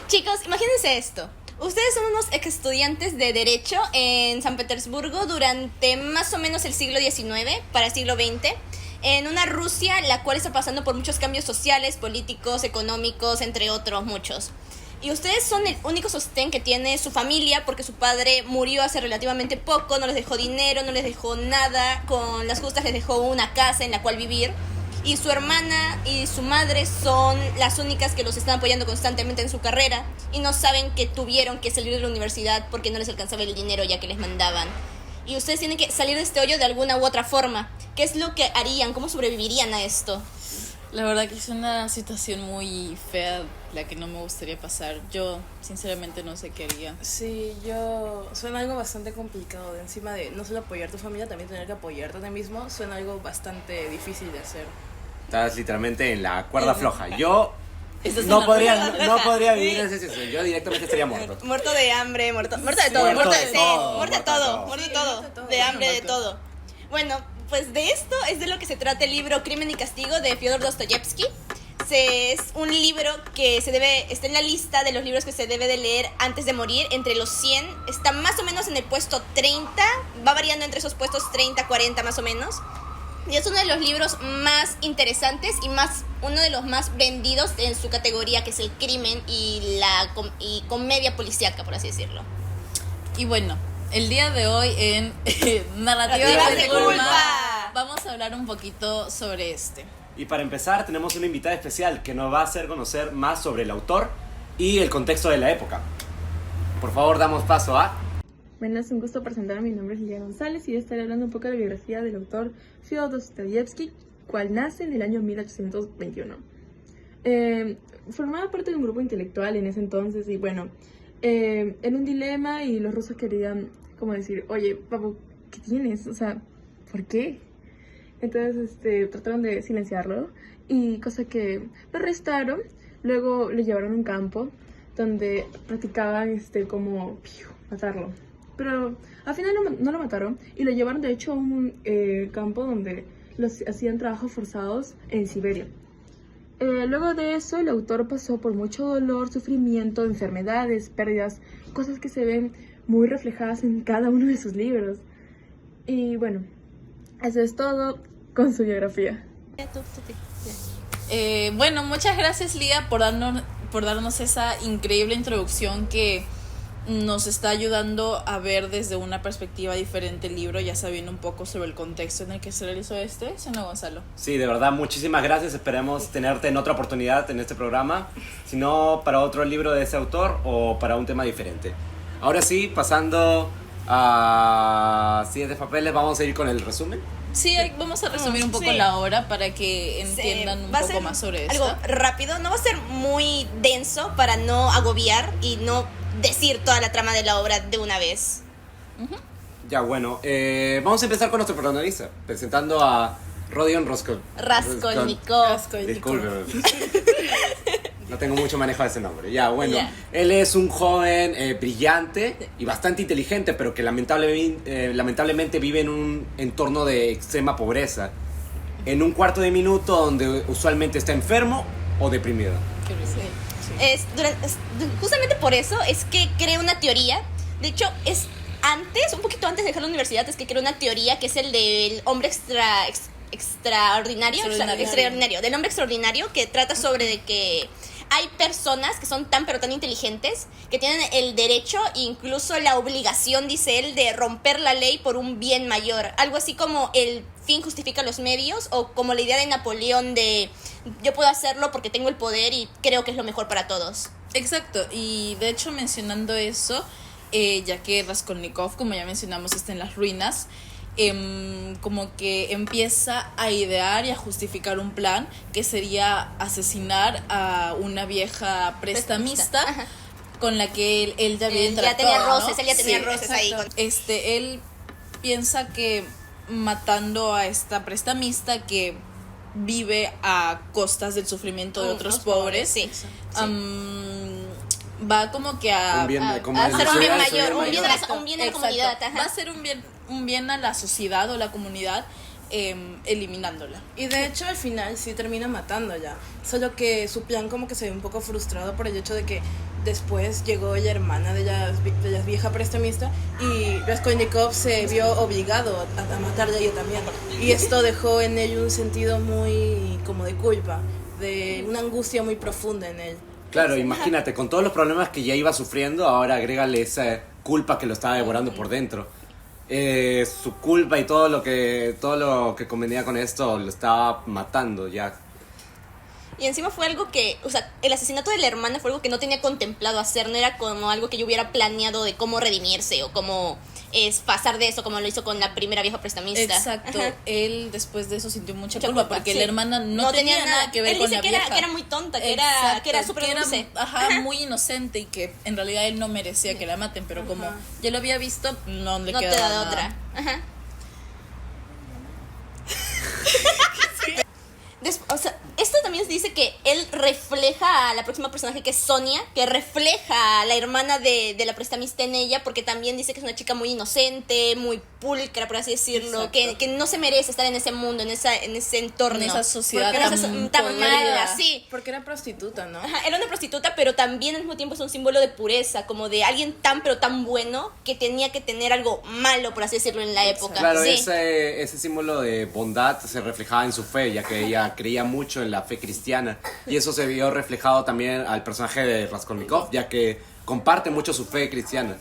Chicos, imagínense esto. Ustedes son unos ex estudiantes de Derecho en San Petersburgo durante más o menos el siglo XIX para el siglo XX, en una Rusia la cual está pasando por muchos cambios sociales, políticos, económicos, entre otros muchos. Y ustedes son el único sostén que tiene su familia porque su padre murió hace relativamente poco, no les dejó dinero, no les dejó nada, con las justas les dejó una casa en la cual vivir. Y su hermana y su madre son las únicas que los están apoyando constantemente en su carrera y no saben que tuvieron que salir de la universidad porque no les alcanzaba el dinero ya que les mandaban. Y ustedes tienen que salir de este hoyo de alguna u otra forma. ¿Qué es lo que harían? ¿Cómo sobrevivirían a esto? La verdad que es una situación muy fea la que no me gustaría pasar. Yo sinceramente no sé qué haría. Sí, suena algo bastante complicado. De encima de no solo apoyar a tu familia, también tener que apoyarte a ti mismo, suena algo bastante difícil de hacer. Estás literalmente en la cuerda floja. Yo Estás en no la podría, cuerda no floja. podría vivir en esa situación. Yo directamente estaría muerto. Muerto de hambre, muerto de todo, Muerto muerto de de sed, todo, muerto de muerto de todo, todo. muerto de Sí, todo, muerto de todo. de hambre, de todo. Bueno, pues de esto es de lo que se trata el libro Crimen y Castigo de Fyodor Dostoyevsky. Es un libro que está en la lista de los libros que se debe de leer antes de morir, entre los 100. Está más o menos en el puesto 30, va variando entre esos puestos 30, 40 más o menos. Y es uno de los libros más interesantes y uno de los más vendidos en su categoría, que es el crimen y comedia policíaca, por así decirlo. Y bueno, el día de hoy en Narrativas Narrativas de de Culpa Culpa vamos a hablar un poquito sobre este. Y para empezar tenemos una invitada especial que nos va a hacer conocer más sobre el autor y el contexto de la época. Por favor, damos paso a... Bueno, es un gusto presentar. Mi nombre es Lilia González y estaré hablando un poco de la biografía del autor Fyodor Dostoyevsky, cual nace en el año 1821. Formaba parte de un grupo intelectual en ese entonces y bueno, era un dilema y los rusos querían como decir, oye, papu, ¿qué tienes? O sea, ¿por qué? Entonces trataron de silenciarlo y cosa que lo arrestaron, luego le llevaron a un campo donde practicaban como matarlo. Pero al final no lo mataron y lo llevaron de hecho a un campo donde los hacían trabajos forzados en Siberia. Luego de eso el autor pasó por mucho dolor, sufrimiento, enfermedades, pérdidas, cosas que se ven muy reflejadas en cada uno de sus libros. Y bueno, eso es todo con su biografía. Bueno, muchas gracias Lía por darnos esa increíble introducción que nos está ayudando a ver desde una perspectiva diferente el libro, ya sabiendo un poco sobre el contexto en el que se realizó señor Gonzalo. Sí, de verdad, muchísimas gracias. Esperemos tenerte en otra oportunidad en este programa, si no para otro libro de ese autor o para un tema diferente. Ahora sí, pasando a siguientes papeles, vamos a ir con el resumen. Sí, vamos a resumir un poco Sí. la obra para que entiendan un Va a poco ser más sobre algo esto. rápido, no va a ser muy denso para no agobiar y no decir toda la trama de la obra de una vez. Ya, bueno, vamos a empezar con nuestro protagonista, presentando a Rodion Raskolnikov. Disculpe. No tengo mucho manejo de ese nombre. Ya, bueno, Ya. él es un joven brillante y bastante inteligente, pero que lamentablemente vive en un entorno de extrema pobreza. En un cuarto de minuto donde usualmente está enfermo o deprimido. Justamente por eso es que crea una teoría. De hecho, un poquito antes de dejar la universidad, es que crea una teoría que es el del hombre extraordinario, del hombre extraordinario, que trata sobre de que hay personas que son tan pero tan inteligentes que tienen el derecho e incluso la obligación, dice él, de romper la ley por un bien mayor. Algo así como el fin justifica los medios, o como la idea de Napoleón de yo puedo hacerlo porque tengo el poder y creo que es lo mejor para todos. Exacto, y de hecho mencionando eso, ya que Raskolnikov, como ya mencionamos, está en las ruinas, como que empieza a idear y a justificar un plan que sería asesinar a una vieja prestamista Ajá. con la que él ya había Él ya interactuado, tenía ¿no? roces, él ya tenía roces ahí exacto. Él piensa que matando a esta prestamista que vive a costas del sufrimiento de otros pobres, sí. va como que a Un bien, como a el hacer un bien sociedad, mayor, un bien a la Exacto, comunidad. exacto. Ajá. Va a ser un bien a la sociedad o la comunidad, eliminándola. Y de hecho al final sí termina matando ya. Solo que su plan como que se ve un poco frustrado por el hecho de que después llegó la hermana de la vieja prestamista y Raskolnikov se vio obligado a matarla a ella también. Y esto dejó en él un sentido muy como de culpa, de una angustia muy profunda en él. Claro, imagínate, con todos los problemas que ya iba sufriendo, ahora agrégale esa culpa que lo estaba devorando por dentro. Su culpa y todo lo que convenía con esto lo estaba matando ya. Y encima fue algo que, o sea, el asesinato de la hermana fue algo que no tenía contemplado hacer, no era como algo que yo hubiera planeado de cómo redimirse o cómo pasar de eso, como lo hizo con la primera vieja prestamista. Exacto. Ajá. Él después de eso sintió mucha Mucha culpa culpa, porque sí. la hermana no tenía nada que ver él con dice la que vieja. que era muy tonta, que Exacto, era súper dulce. muy inocente y que en realidad él no merecía que la maten, pero como ya lo había visto, no le No te quedaba da de nada. otra. Ajá. O sea, esto también dice que él refleja a la próxima personaje que es Sonia, que refleja a la hermana de la prestamista en ella, porque también dice que es una chica muy inocente, muy pulcra, por así decirlo, que no se merece estar en ese mundo, en ese entorno. En esa sociedad Porque tan tan mala, podrida. sí. Porque era prostituta, ¿no? Ajá, era una prostituta, pero también al mismo tiempo es un símbolo de pureza, como de alguien tan pero tan bueno que tenía que tener algo malo, por así decirlo, en la época. Claro, sí. ese símbolo de bondad se reflejaba en su fe, ya que ella creía mucho en la fe cristiana. Y eso se vio reflejado también al personaje de Raskolnikov, ya que comparte mucho su fe cristiana.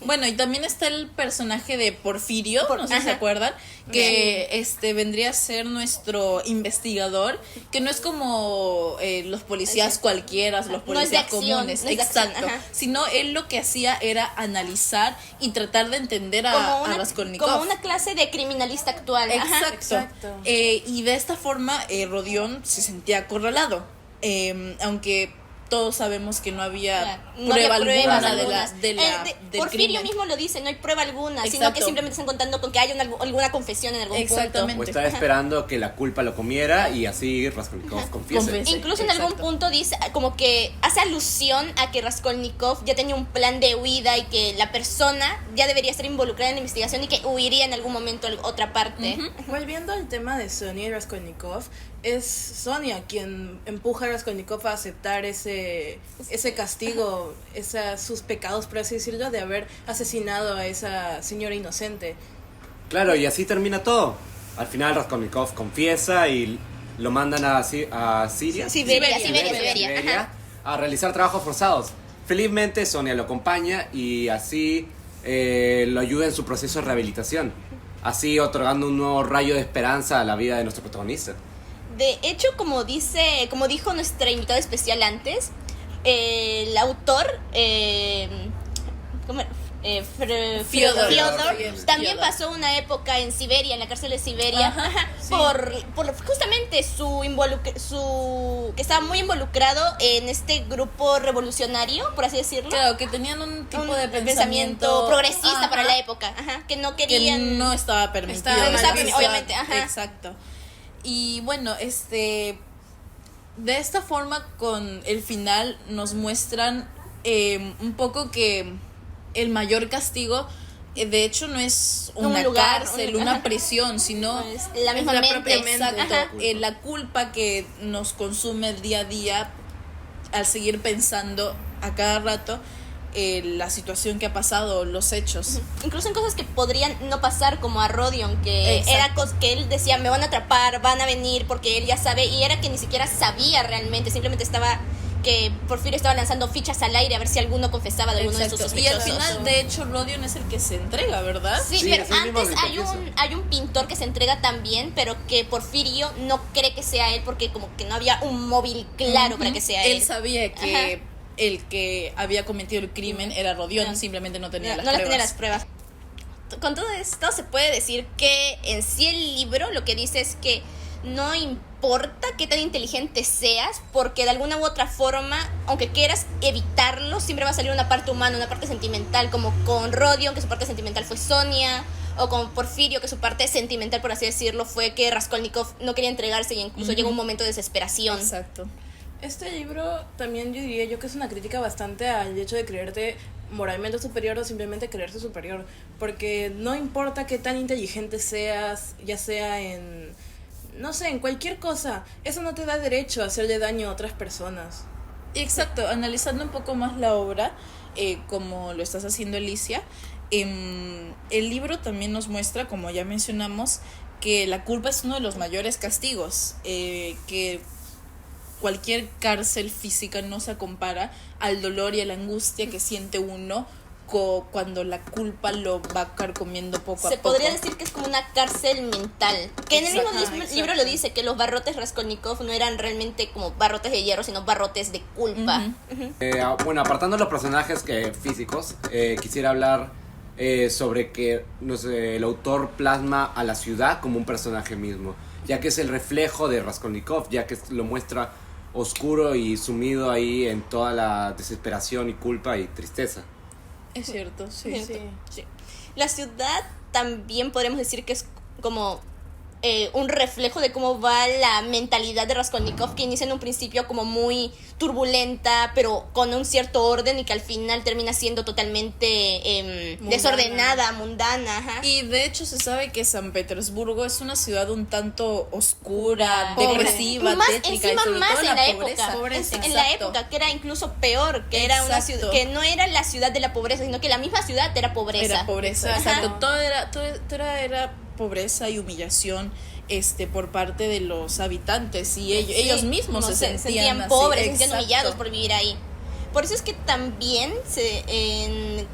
Bueno, y también está el personaje de Porfirio, no sé si se Ajá. acuerdan, que vendría a ser nuestro investigador, que no es como los policías cualquiera, los No es de policías acción, comunes, no es de acción, exacto, ajá. sino él lo que hacía era analizar y tratar de entender a Raskolnikov. como una clase de criminalista actual. Ajá. Exacto. Y de esta forma Rodion se sentía acorralado, aunque todos sabemos que no había No había prueba pruebas alguna algunas. del Porfirio crimen. mismo lo dice, no hay prueba alguna, sino Exacto. que simplemente están contando con que hay alguna confesión en algún Exactamente. O estaba esperando que la culpa lo comiera y así Raskolnikov confiese. Confiese. punto. Incluso en algún Exacto. punto dice, como que hace alusión a que Raskolnikov ya tenía un plan de huida y que la persona ya debería estar involucrada en la investigación y que huiría en algún momento a otra parte. Volviendo al tema de Sonia y Raskolnikov, es Sonia quien empuja a Raskolnikov a aceptar ese castigo, sus pecados, por así decirlo, de haber asesinado a esa señora inocente. Claro, y así termina todo. Al final Raskolnikov confiesa y lo mandan a Siria. Siberia. Ajá. A realizar trabajos forzados. Felizmente Sonia lo acompaña y así lo ayuda en su proceso de rehabilitación, así otorgando un nuevo rayo de esperanza a la vida de nuestro protagonista. De hecho, como dijo nuestra invitada especial antes, el autor, ¿cómo era? Fiodor. También pasó una época en Siberia, en la cárcel de Siberia, Ajá, sí. por justamente que estaba muy involucrado en este grupo revolucionario, por así decirlo. Claro, que tenían un tipo de pensamiento progresista ajá, para la época, ajá, que no que querían. no estaba permitido. Estaba mal visto. Obviamente, ajá. Exacto. Y bueno, de esta forma con el final nos muestran un poco que el mayor castigo de hecho no es una lugar, cárcel, ajá. una prisión, sino Es la misma la mente. propia mente. exacto, Ajá. la culpa que nos consume el día a día al seguir pensando a cada rato la situación que ha pasado, los hechos. Incluso en cosas que podrían no pasar, como a Rodion, que Exacto. era que él decía, me van a atrapar, van a venir, porque él ya sabe, y era que ni siquiera sabía realmente, simplemente que Porfirio estaba lanzando fichas al aire a ver si alguno confesaba de alguno de sus Exacto. Y al sospechosos. final, de hecho, Rodion es el que se entrega, ¿verdad? Sí, Sí, pero es el mismo antes que confiesa. hay un pintor que se entrega también, pero que Porfirio no cree que sea él porque como que no había un móvil claro para que sea él. Él sabía que Ajá. el que había cometido el crimen era Rodion, simplemente no tenía no las le tenía pruebas. las pruebas. Con todo esto se puede decir que en sí el libro lo que dice es que no importa qué tan inteligente seas, porque de alguna u otra forma, aunque quieras evitarlo, siempre va a salir una parte humana, una parte sentimental, como con Rodion, que su parte sentimental fue Sonia, o con Porfirio, que su parte sentimental, por así decirlo, fue que Raskolnikov no quería entregarse y incluso llegó un momento de desesperación. Exacto. Este libro también yo diría yo que es una crítica bastante al hecho de creerte moralmente superior o simplemente creerte superior, porque no importa qué tan inteligente seas, ya sea no sé, en cualquier cosa, eso no te da derecho a hacerle daño a otras personas. Exacto, analizando un poco más la obra, como lo estás haciendo, Alicia, el libro también nos muestra, como ya mencionamos, que la culpa es uno de los mayores castigos, que cualquier cárcel física no se compara al dolor y a la angustia que siente uno cuando la culpa lo va carcomiendo poco a Se poco. podría decir que es como una cárcel mental. Que en el mismo Exacto. libro lo dice, que los barrotes Raskolnikov no eran realmente como barrotes de hierro, sino barrotes de culpa. Ujú. Bueno, apartando los personajes físicos, quisiera hablar sobre que no sé, el autor plasma a la ciudad como un personaje mismo, ya que es el reflejo de Raskolnikov, ya que lo muestra oscuro y sumido ahí en toda la desesperación y culpa y tristeza. Es cierto, sí. Sí. La ciudad también podríamos decir que es como un reflejo de cómo va la mentalidad de Raskolnikov, que inicia en un principio como muy turbulenta, pero con un cierto orden, y que al final termina siendo totalmente desordenada, mundana. Ajá. Y de hecho se sabe que San Petersburgo es una ciudad un tanto oscura, Pobre. depresiva, Más tétrica, y encima sobre más todo en la pobreza. época. En la época, que era incluso peor, que era una Exacto. ciudad, que no era la ciudad de la pobreza, sino que la misma ciudad era pobreza. Era pobreza, Ajá. exacto. Todo era pobreza y humillación por parte de los habitantes, y ellos Sí, mismos no, se sentían así, pobres, se sentían exacto. humillados por vivir ahí. Por eso es que también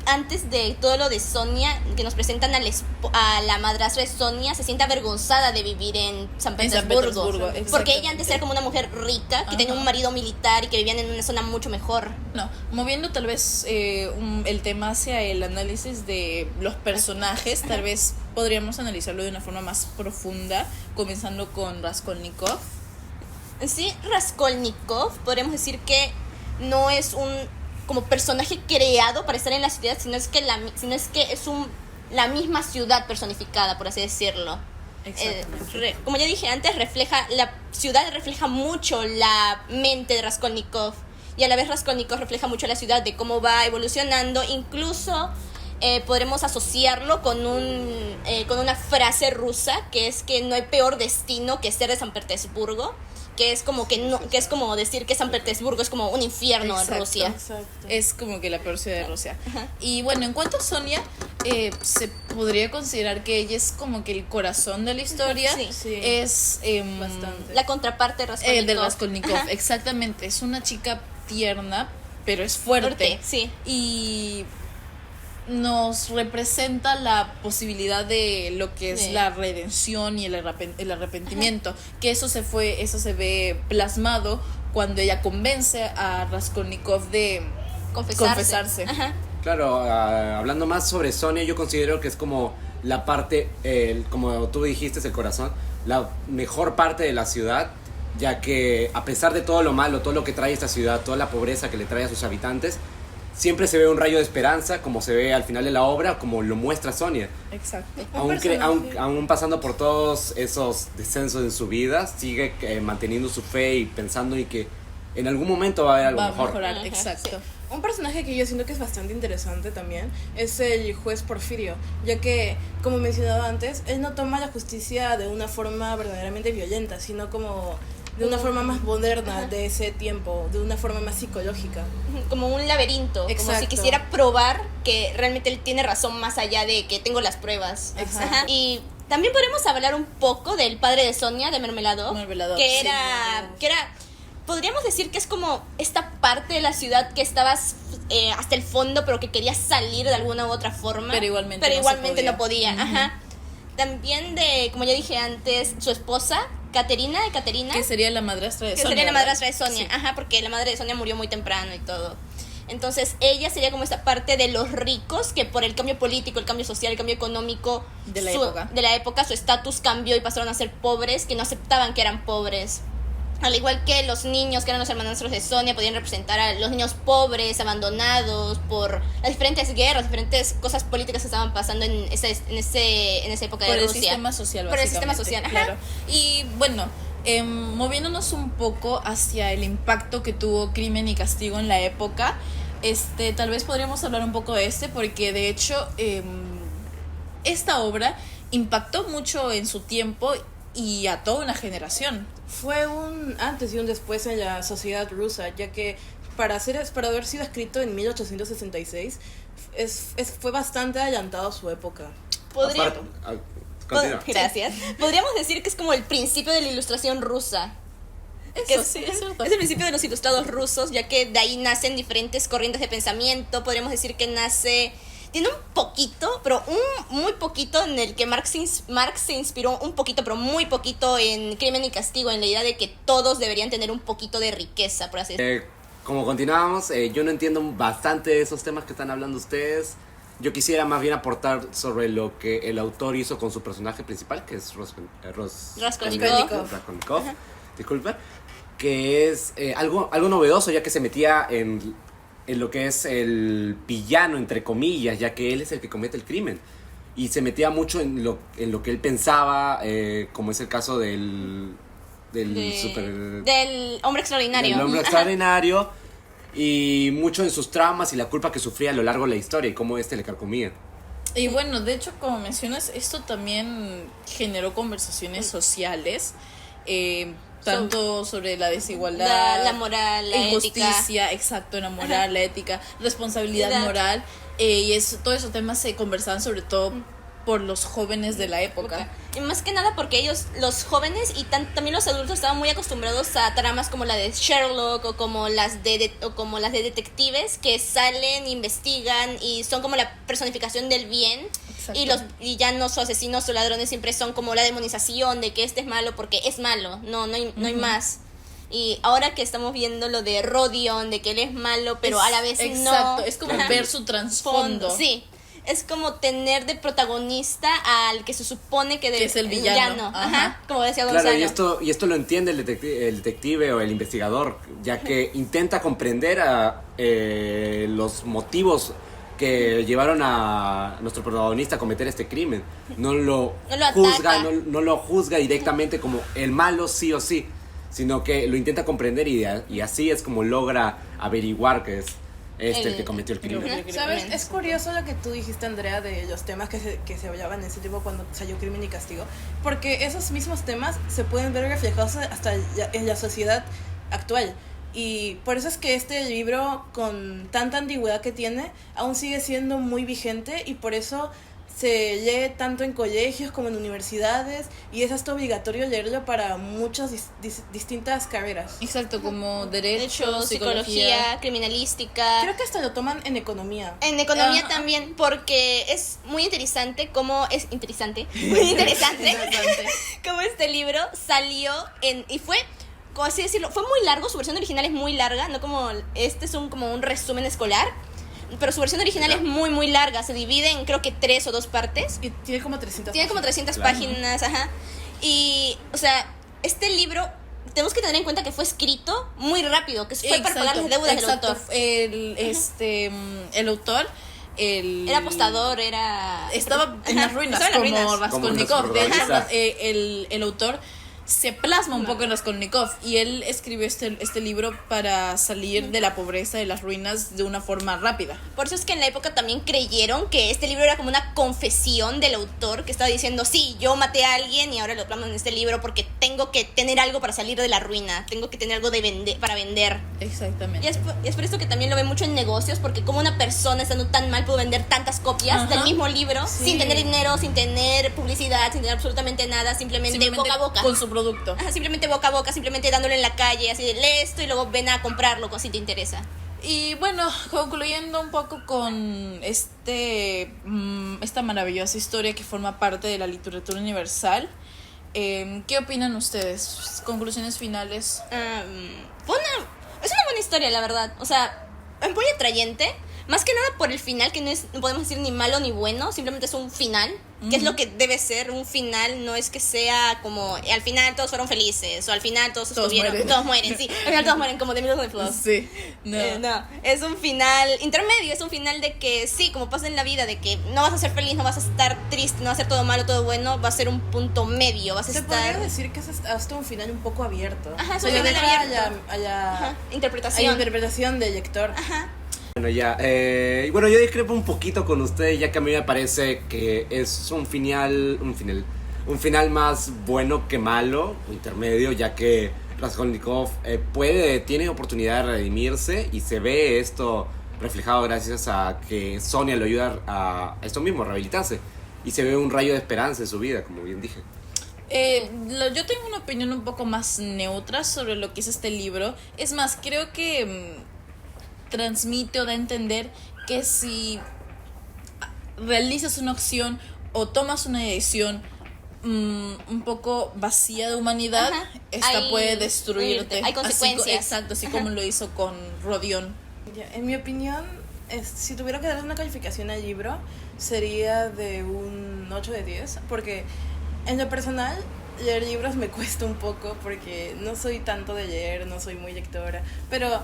antes de todo lo de Sonia, que nos presentan a la madrastra de Sonia, se siente avergonzada de vivir en San Petersburgo. Porque exactamente. ella antes era como una mujer rica, que tenía un marido militar y que vivían en una zona mucho mejor. No, moviendo tal vez el tema hacia el análisis de los personajes, tal vez podríamos analizarlo de una forma más profunda, comenzando con Raskolnikov. En sí, Raskolnikov, podríamos decir que no es un como personaje creado para estar en la ciudad, sino es que es la misma ciudad personificada, por así decirlo. Exactamente. Como ya dije antes, la ciudad refleja mucho la mente de Raskolnikov, y a la vez Raskolnikov refleja mucho la ciudad, de cómo va evolucionando. Incluso podremos asociarlo con una frase rusa, que es que no hay peor destino que ser de San Petersburgo, que es como decir que San Petersburgo es como un infierno en Rusia. Exacto. Es como que la peor ciudad de Rusia. Y bueno, en cuanto a Sonia, se podría considerar que ella es como que el corazón de la historia. Sí. Es Bastante. La contraparte de Raskolnikov. de Raskolnikov, Ajá. exactamente. Es una chica tierna, pero es fuerte. Sí. Y nos representa la posibilidad de lo que es Sí. la redención y el arrepentimiento, que eso se ve plasmado cuando ella convence a Raskolnikov de confesarse. Ajá. Claro, hablando más sobre Sonia, yo considero que es como la parte, como tú dijiste, es el corazón, la mejor parte de la ciudad, ya que a pesar de todo lo malo, todo lo que trae esta ciudad, toda la pobreza que le trae a sus habitantes, siempre se ve un rayo de esperanza, como se ve al final de la obra, como lo muestra Sonia. Exacto. Aún pasando por todos esos descensos en su vida, sigue manteniendo su fe y pensando en que en algún momento va a haber algo Va a mejor. mejorar, Ajá, exacto. Un personaje que yo siento que es bastante interesante también es el juez Porfirio, ya que, como mencionaba antes, él no toma la justicia de una forma verdaderamente violenta, sino como de una forma más moderna de ese tiempo, de una forma más psicológica. Como un laberinto, como si Exacto. quisiera probar que realmente él tiene razón, más allá de que tengo las pruebas. Exacto. Ajá. Y también podemos hablar un poco del padre de Sonia, de Mermeladov, Mermeladov, que sí. era podríamos decir que es como esta parte de la ciudad que estabas hasta el fondo, pero que quería salir de alguna u otra forma, Pero igualmente no podía. Ujú. Ajá. También como ya dije antes, su esposa Caterina, Que sería la madrastra de que Sonia, sería la ¿verdad? madrastra de Sonia, Sí. ajá, porque la madre de Sonia murió muy temprano y todo. Entonces ella sería como esta parte de los ricos que por el cambio político, el cambio social, el cambio económico De la época. su estatus cambió y pasaron a ser pobres, que no aceptaban que eran pobres. Al igual que los niños que eran los hermanastros de Sonia podían representar a los niños pobres, abandonados por las diferentes guerras, diferentes cosas políticas que estaban pasando en esa época Por de el Rusia. sistema social, Por el sistema básicamente, social, ajá. claro. Y bueno, moviéndonos un poco hacia el impacto que tuvo Crimen y Castigo en la época, tal vez podríamos hablar un poco de porque de hecho esta obra impactó mucho en su tiempo y a toda una generación. Fue un antes y un después en la sociedad rusa, ya que para haber sido escrito en 1866, fue bastante adelantado a su época. Podría- Aparte- continúa. Gracias. Podríamos decir que es como el principio de la ilustración rusa. Que Eso sí, es cierto. es el principio de los ilustrados rusos, ya que de ahí nacen diferentes corrientes de pensamiento. Podríamos decir que tiene un poquito, pero muy poquito, en el que Marx se inspiró un poquito, pero muy poquito, en Crimen y Castigo, en la idea de que todos deberían tener un poquito de riqueza, por así decirlo. Como continuábamos, yo no entiendo bastante de esos temas que están hablando ustedes. Yo quisiera más bien aportar sobre lo que el autor hizo con su personaje principal, que es Raskolnikov, disculpa, que es algo novedoso, ya que se metía en lo que es el villano, entre comillas, ya que él es el que comete el crimen. Y se metía mucho en lo que él pensaba, como es el caso del Del hombre extraordinario. del hombre Ajá. extraordinario, y mucho en sus traumas y la culpa que sufría a lo largo de la historia y cómo le carcomía. Y bueno, de hecho, como mencionas, esto también generó conversaciones sociales, tanto sobre la desigualdad, La moral, la injusticia, exacto, la moral, la ética, responsabilidad La- moral, y todos esos temas se conversaban sobre todo por los jóvenes de la época. Y más que nada porque ellos, los jóvenes y también los adultos, estaban muy acostumbrados a tramas como la de Sherlock o como las de detectives que salen, investigan y son como la personificación del bien. Exacto. Y ya no son asesinos o ladrones, siempre son como la demonización de que este es malo porque es malo, no hay más. Y ahora que estamos viendo lo de Rodion, de que él es malo, pero a la vez no. Exacto, es como Ajá. ver su trasfondo. Sí, es como tener de protagonista al que se supone que Que es el villano. Ajá. Ajá. Como decía Gonzalo. Claro, y esto lo entiende el detective o el investigador, ya que intenta comprender los motivos que llevaron a nuestro protagonista a cometer este crimen. No lo juzga, ataca. no lo juzga directamente como el malo sí o sí, sino que lo intenta comprender y así es como logra averiguar que es el que cometió el crimen. ¿Sabes? Es curioso lo que tú dijiste, Andrea, de los temas que se hablaban en ese tiempo cuando salió Crimen y Castigo, porque esos mismos temas se pueden ver reflejados hasta en la sociedad actual. Y por eso es que este libro, con tanta antigüedad que tiene, aún sigue siendo muy vigente, y por eso se lee tanto en colegios como en universidades, y es hasta obligatorio leerlo para muchas distintas carreras. Exacto, como De derecho, hecho, psicología, criminalística. Creo que hasta lo toman en economía. En economía Ajá. también, porque es muy interesante cómo es interesante, muy interesante cómo este libro salió y fue, como así decirlo, fue muy largo, su versión original es muy larga, no como este es como un resumen escolar, pero su versión original es muy muy larga, se divide en creo que 3 o 2 partes. Y tiene como 300 Tiene como 300 Claro. páginas, ajá. Y, o sea, este libro, tenemos que tener en cuenta que fue escrito muy rápido, que fue para pagar las deudas del autor. El autor Era apostador, estaba en Ajá, las ruinas, estaba en las como ruinas. Raskolnikov. Como De hecho, nuestro el autor se plasma un poco en Raskolnikov, y él escribió este libro para salir de la pobreza, de las ruinas, de una forma rápida. Por eso es que en la época también creyeron que este libro era como una confesión del autor, que estaba diciendo, sí, yo maté a alguien y ahora lo plasman en este libro porque tengo que tener algo para salir de la ruina, tengo que tener algo para vender. Exactamente. Y es por eso que también lo ve mucho en negocios, porque como una persona estando tan mal pudo vender tantas copias Ajá. del mismo libro, Sí. sin tener dinero, sin tener publicidad, sin tener absolutamente nada, simplemente boca a boca. Con su producto. Ajá, simplemente boca a boca, simplemente dándolo en la calle, así de lee esto y luego ven a comprarlo si te interesa. Y bueno, concluyendo un poco con esta maravillosa historia que forma parte de la literatura universal, ¿qué opinan ustedes? Conclusiones finales. Es una buena historia, la verdad. O sea, es muy atrayente. Más que nada por el final, que no podemos decir ni malo ni bueno, simplemente es un final, que es lo que debe ser un final. No es que sea como al final todos fueron felices, o al final todos estuvieron, mueren. todos mueren, sí, al final todos mueren como The Middle of the Flood. Sí, no. No, es un final intermedio, es un final de que sí, como pasa en la vida, de que no vas a ser feliz, no vas a estar triste, no va a ser todo malo, todo bueno, va a ser un punto medio, vas a Se podría estar... decir que es hasta un final un poco abierto. Ajá, es O un sea, final deja abierto. a la Ajá, a interpretación. la interpretación del lector. Bueno, bueno, yo discrepo un poquito con ustedes, ya que a mí me parece que es un final más bueno que malo, intermedio, ya que Raskolnikov tiene oportunidad de redimirse y se ve esto reflejado gracias a que Sonia lo ayuda a esto mismo, a rehabilitarse. Y se ve un rayo de esperanza en su vida, como bien dije. Yo tengo una opinión un poco más neutra sobre lo que es este libro. Es más, creo que transmite o da a entender que si realizas una acción o tomas una decisión un poco vacía de humanidad, Ajá. esta puede destruirte. Hay consecuencias. Exacto, así como lo hizo con Rodion. Ya, en mi opinión, si tuviera que darle una calificación al libro, sería de un 8 de 10, porque en lo personal, leer libros me cuesta un poco, porque no soy tanto de leer, no soy muy lectora, pero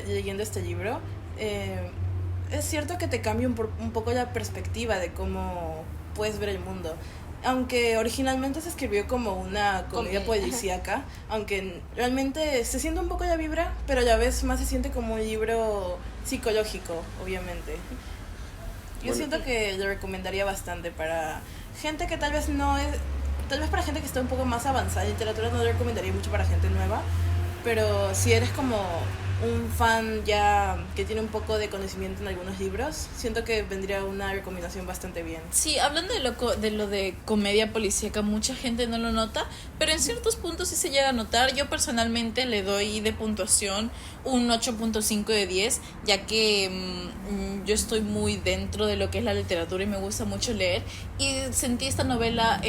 leyendo este libro, es cierto que te cambia un poco la perspectiva de cómo puedes ver el mundo. Aunque originalmente se escribió como una comedia policíaca, aunque realmente se siente un poco la vibra, pero a la vez más se siente como un libro psicológico, obviamente. Yo siento que lo recomendaría bastante para gente que tal vez para gente que está un poco más avanzada en literatura, no lo recomendaría mucho para gente nueva, pero si eres como un fan ya que tiene un poco de conocimiento en algunos libros, siento que vendría una recomendación bastante bien. Sí, hablando de lo de comedia policíaca, mucha gente no lo nota, pero en ciertos puntos sí se llega a notar. Yo personalmente le doy de puntuación un 8.5 de 10, ya que yo estoy muy dentro de lo que es la literatura y me gusta mucho leer, y sentí esta novela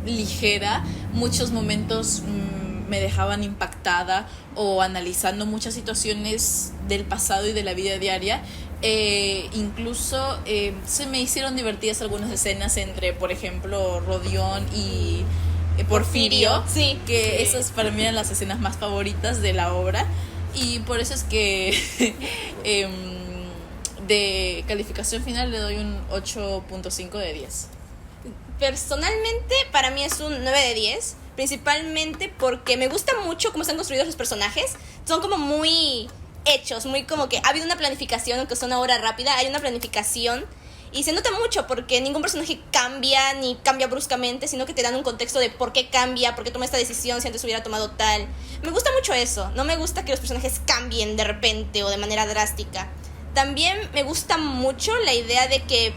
ligera. Muchos momentos me dejaban impactada o analizando muchas situaciones del pasado y de la vida diaria. Incluso se me hicieron divertidas algunas escenas entre, por ejemplo, Rodion y Porfirio, sí. que esas para mí eran las escenas más favoritas de la obra, y por eso es que de calificación final le doy un 8.5 de 10. Personalmente, para mí es un 9 de 10, principalmente porque me gusta mucho cómo están construidos los personajes. Son como muy hechos, muy como que ha habido una planificación, aunque es una obra rápida, hay una planificación. Y se nota mucho porque ningún personaje cambia, ni cambia bruscamente, sino que te dan un contexto de por qué cambia, por qué toma esta decisión, si antes hubiera tomado tal. Me gusta mucho eso, no me gusta que los personajes cambien de repente o de manera drástica. También me gusta mucho la idea de que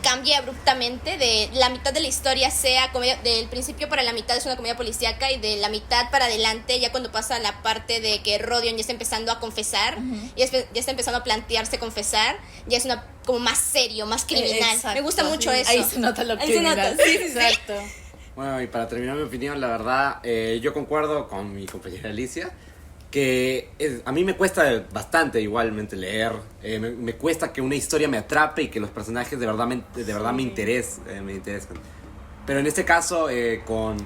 cambie abruptamente, de la mitad de la historia sea comedia, del principio para la mitad es una comedia policíaca, y de la mitad para adelante, ya cuando pasa la parte de que Rodion ya está empezando a confesar, ya está empezando a plantearse confesar, ya es una como más serio, más criminal. Exacto, me gusta mucho eso. Ahí se nota lo Ahí se nota, criminal. sí. Exacto. Bueno, y para terminar mi opinión, la verdad, yo concuerdo con mi compañera Alicia, que a mí me cuesta bastante igualmente leer, me cuesta que una historia me atrape y que los personajes de verdad me interesan. Pero en este caso, con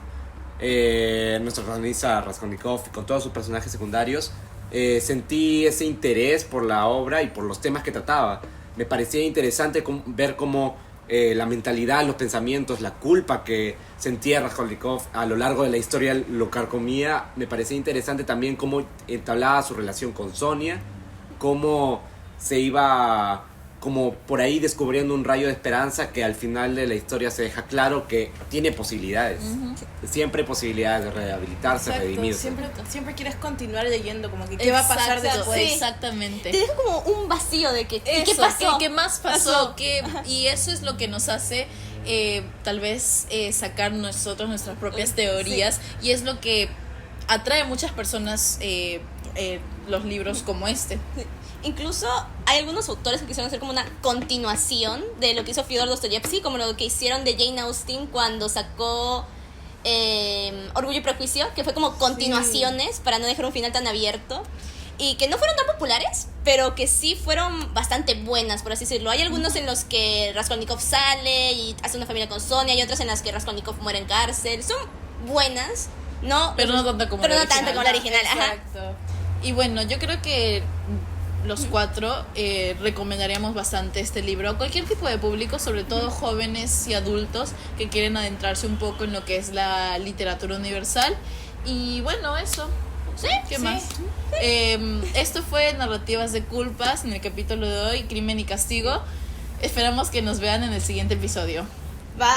nuestro protagonista Raskolnikov y con todos sus personajes secundarios, sentí ese interés por la obra y por los temas que trataba. Me parecía interesante ver cómo la mentalidad, los pensamientos, la culpa que sentía Raskolnikov a lo largo de la historia lo carcomía. Me parecía interesante también cómo entablaba su relación con Sonia, cómo se iba como por ahí descubriendo un rayo de esperanza que al final de la historia se deja claro que tiene posibilidades. Siempre hay posibilidades de rehabilitarse, Exacto, redimirse. siempre quieres continuar leyendo, como que qué va a pasar Exacto, después. Sí. Exactamente. Te deja como un vacío de que ¿qué Eso, pasó? ¿Qué más pasó? Y eso es lo que nos hace tal vez sacar nuestras propias teorías, y es lo que atrae a muchas personas los libros como este. Incluso hay algunos autores que quisieron hacer como una continuación de lo que hizo Fyodor Dostoyevsky, como lo que hicieron de Jane Austen cuando sacó Orgullo y Prejuicio, que fue como continuaciones para no dejar un final tan abierto, y que no fueron tan populares, pero que sí fueron bastante buenas, por así decirlo. Hay algunos en los que Raskolnikov sale y hace una familia con Sonia, y otras en las que Raskolnikov muere en cárcel. Son buenas, ¿no? Pero no tanto como pero la no tanto como la original. Ajá. Exacto. Y bueno, yo creo que los cuatro recomendaríamos bastante este libro a cualquier tipo de público, sobre todo jóvenes y adultos que quieren adentrarse un poco en lo que es la literatura universal. Y bueno, eso. ¿Sí? ¿Qué más? Esto fue Narrativas de Culpas en el capítulo de hoy, Crimen y Castigo. Esperamos que nos vean en el siguiente episodio. Bye.